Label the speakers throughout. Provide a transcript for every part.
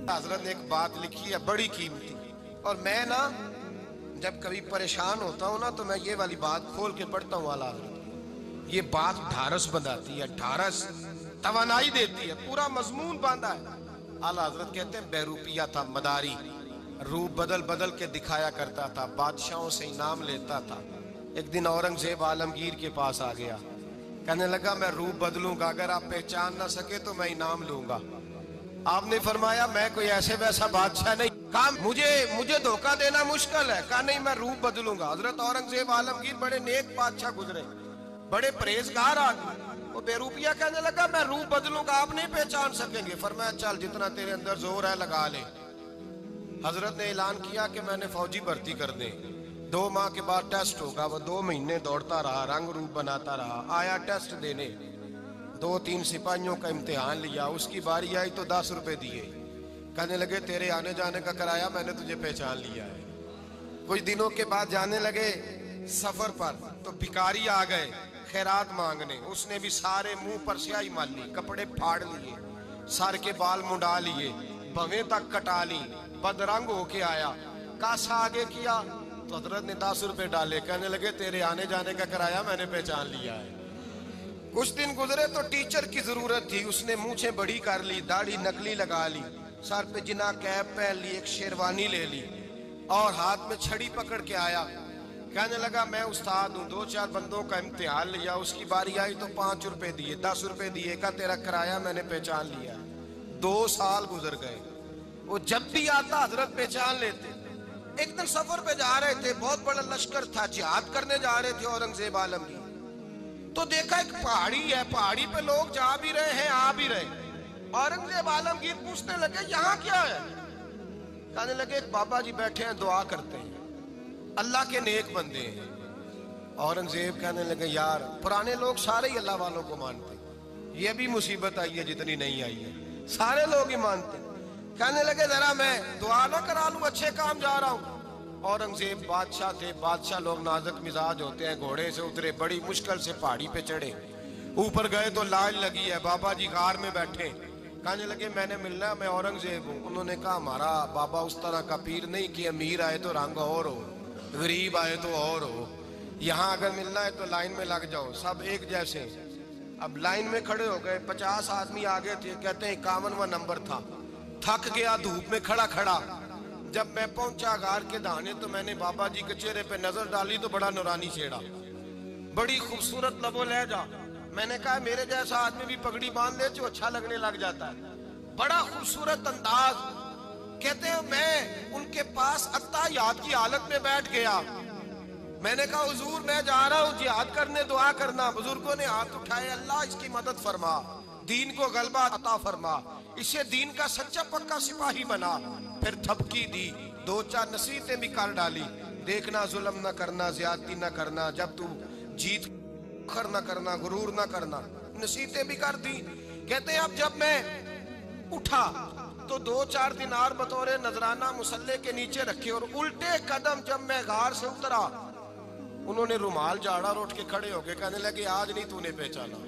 Speaker 1: حضرت نے ایک بات لکھی ہے بڑی قیمتی، اور میں نا جب کبھی پریشان ہوتا ہوں نا تو میں یہ والی بات کھول کے پڑھتا ہوں اعلیٰ حضرت کی۔ یہ بات ڈھارس بندھاتی ہے، ڈھارس توانائی دیتی ہے، پورا مضمون باندھا ہے۔ اعلیٰ حضرت کہتے ہیں بہروپیہ تھا مداری، روپ بدل بدل کے دکھایا کرتا تھا، بادشاہوں سے انعام لیتا تھا۔ ایک دن اورنگزیب عالمگیر کے پاس آ گیا، کہنے لگا میں روپ بدلوں گا، اگر آپ پہچان نہ سکے تو میں انعام لوں گا۔ آپ نے فرمایا میں کوئی ایسے ویسا بادشاہ نہیں، کہا مجھے دھوکہ دینا مشکل ہے، کہا نہیں میں روپ بدلوں گا۔ حضرت اورنگزیب عالمگیر بڑے نیک بادشاہ گزرے، بڑے پرہیزگار آدمی، وہ بے روپیہ کہنے لگا میں روپ بدلوں گا، آپ نہیں پہچان سکیں گے۔ فرمایا چل جتنا تیرے اندر زور ہے لگا لے۔ حضرت نے اعلان کیا کہ میں نے فوجی بھرتی کر دیں، 2 ماہ کے بعد ٹیسٹ ہوگا۔ وہ 2 مہینے دوڑتا رہا، رنگ روپ بناتا رہا، آیا ٹیسٹ دینے، 2-3 سپاہیوں کا امتحان لیا، اس کی باری آئی تو 10 روپے دیے، کہنے لگے تیرے آنے جانے کا کرایہ میں نے تجھے پہچان لیا ہے۔ کچھ دنوں کے بعد جانے لگے سفر پر تو بھکاری آ گئے خیرات مانگنے، اس نے بھی سارے منہ پر سیاہی مال لی، کپڑے پھاڑ لیے، سر کے بال منڈا لیے، بھویں تک کٹا لی، بدرنگ ہو کے آیا، کاسا آگے کیا تو حضرت نے 10 روپے ڈالے، کہنے لگے تیرے آنے جانے کا کرایہ میں نے پہچان لیا ہے۔ کچھ دن گزرے تو ٹیچر کی ضرورت تھی، اس نے مونچھیں بڑی کر لی، داڑھی نکلی لگا لی، سر پہ جنا کیپ پہن لی، ایک شیروانی لے لی اور ہاتھ میں چھڑی پکڑ کے آیا، کہنے لگا میں استاد ہوں، 2-4 بندوں کا امتحان لیا، اس کی باری آئی تو 5 روپے دیے، 10 روپے دیے، کہا تیرا کرایہ میں نے پہچان لیا ہے۔ 2 سال گزر گئے، وہ جب بھی آتا حضرت پہچان لیتے۔ ایک دن سفر پہ جا رہے تھے، بہت بڑا لشکر تھا، جہاد کرنے جا رہے تھے اورنگزیب عالمگیر، تو دیکھا ایک پہاڑی ہے، پہاڑی پہ لوگ جا بھی رہے ہیں آ بھی رہے۔ اورنگزیب عالمگیر پوچھنے لگے یہاں کیا ہے؟ کہنے لگے ایک بابا جی بیٹھے ہیں دعا کرتے ہیں، اللہ کے نیک بندے ہیں۔ اورنگزیب کہنے لگے یار پرانے لوگ سارے ہی اللہ والوں کو مانتے، یہ بھی مصیبت آئی ہے جتنی نہیں آئی ہے، سارے لوگ ہی مانتے۔ کہنے لگے ذرا میں دعا نہ کرا لوں، اچھے کام جا رہا ہوں۔ اورنگزیب بادشاہ تھے، بادشاہ لوگ نازک مزاج ہوتے ہیں، گھوڑے سے اترے، بڑی مشکل سے پہاڑی پہ چڑھے، اوپر گئے تو لائن لگی ہے، بابا جی غار میں بیٹھے، کہنے لگے میں نے ملنا ہے، میں اورنگزیب ہوں۔ انہوں نے کہا ہمارا بابا اس طرح کا پیر نہیں کہ امیر آئے تو رنگ اور ہو، غریب آئے تو اور ہو، یہاں اگر ملنا ہے تو لائن میں لگ جاؤ، سب ایک جیسے۔ اب لائن میں کھڑے ہو گئے، 50 آدمی آگے تھے، کہتے ہیں 51واں نمبر تھا، تھک گیا دھوپ میں کھڑا کھڑا۔ جب میں پہنچا غار کے دہانے تو میں نے بابا جی کے چہرے پہ نظر ڈالی تو بڑا نورانی چہرہ، بڑی خوبصورت لب و لہجہ۔ میں نے کہا میرے جیسا آدمی بھی پگڑی باندھ لے تو اچھا لگنے لگ جاتا ہے، بڑا خوبصورت انداز۔ کہتے ہیں میں ان کے پاس اتحیات کی حالت میں بیٹھ گیا، میں نے کہا حضور میں جا رہا ہوں جہاد کرنے، دعا کرنا۔ بزرگوں نے ہاتھ اٹھائے، اللہ اس کی مدد فرما، دین کو غلبہ عطا فرما، اسے دین کا سچا پکا سپاہی بنا۔ پھر تھپکی دی، 2-4 نصیحتیں بھی کر ڈالی، دیکھنا ظلم نہ کرنا، زیادتی نہ کرنا، جب تو جیت فخر نہ کرنا، غرور نہ کرنا، نصیحتیں بھی کر دی۔ کہتے ہیں اب جب میں اٹھا تو 2-4 دینار بطور نذرانہ مسلح کے نیچے رکھے، اور الٹے قدم جب میں غار سے اترا انہوں نے رومال جھاڑا اور اٹھ کے کھڑے ہو گئے، کہنے لگے آج نہیں تو نے پہچانا،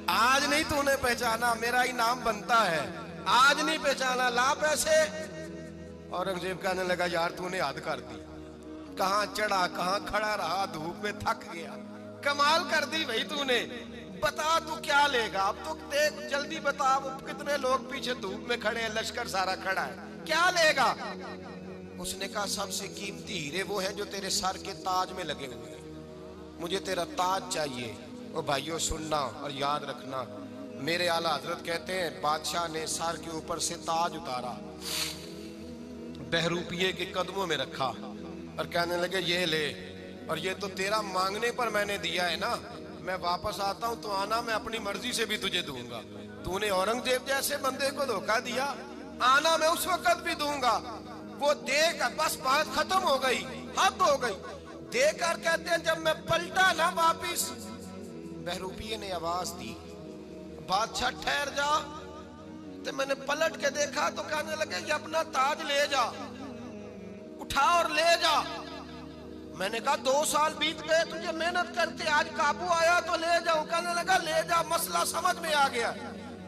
Speaker 1: آج نہیں تو نے پہچانا، میرا انعام بنتا ہے، آج نہیں پہچانا، لا پیسے۔ اورنگزیب کہنے لگا یار تو نے حد کر دی، کہاں چڑھا کہاں کھڑا رہا، دھوپ میں تھک گیا، کمال کر دی بھائی تو نے، بتا تو کیا لے گا، اب تو دیکھ جلدی بتا، وہ کتنے لوگ پیچھے دھوپ میں کھڑے ہیں، لشکر سارا کھڑا ہے، کیا لے گا؟ اس نے کہا سب سے قیمتی ہیرے وہ ہیں جو تیرے سر کے تاج میں لگے ہوئے ہیں، مجھے تیرا تاج چاہیے۔ او بھائیو سننا اور یاد رکھنا، میرے اعلیٰ حضرت کہتے ہیں بادشاہ نے سر کے اوپر سے تاج اتارا، بہروپیے کے قدموں میں رکھا اور کہنے لگے یہ لے، اور یہ تو تیرا مانگنے پر میں نے دیا ہے نا، میں واپس آتا ہوں تو آنا، میں اپنی مرضی سے بھی تجھے دوں گا، تو نے اورنگزیب جیسے بندے کو دھوکہ دیا، آنا میں اس وقت بھی دوں گا۔ وہ دے کر بس بات ختم ہو گئی، حد ہو گئی، دے کر کہتے ہیں جب میں پلٹا نا واپس، بہروپیے نے آواز دی بادشاہ ٹھہر جا، تو میں نے پلٹ کے دیکھا تو کہنے لگے یہ اپنا تاج لے جا، اٹھا اور لے جا۔ میں نے کہا 2 سال بیت گئے تجھے محنت کرتے، آج قابو آیا تو لے جاؤں، کہنے لگا لے جا، مسئلہ سمجھ میں آ گیا۔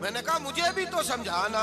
Speaker 1: میں نے کہا مجھے بھی تو سمجھانا،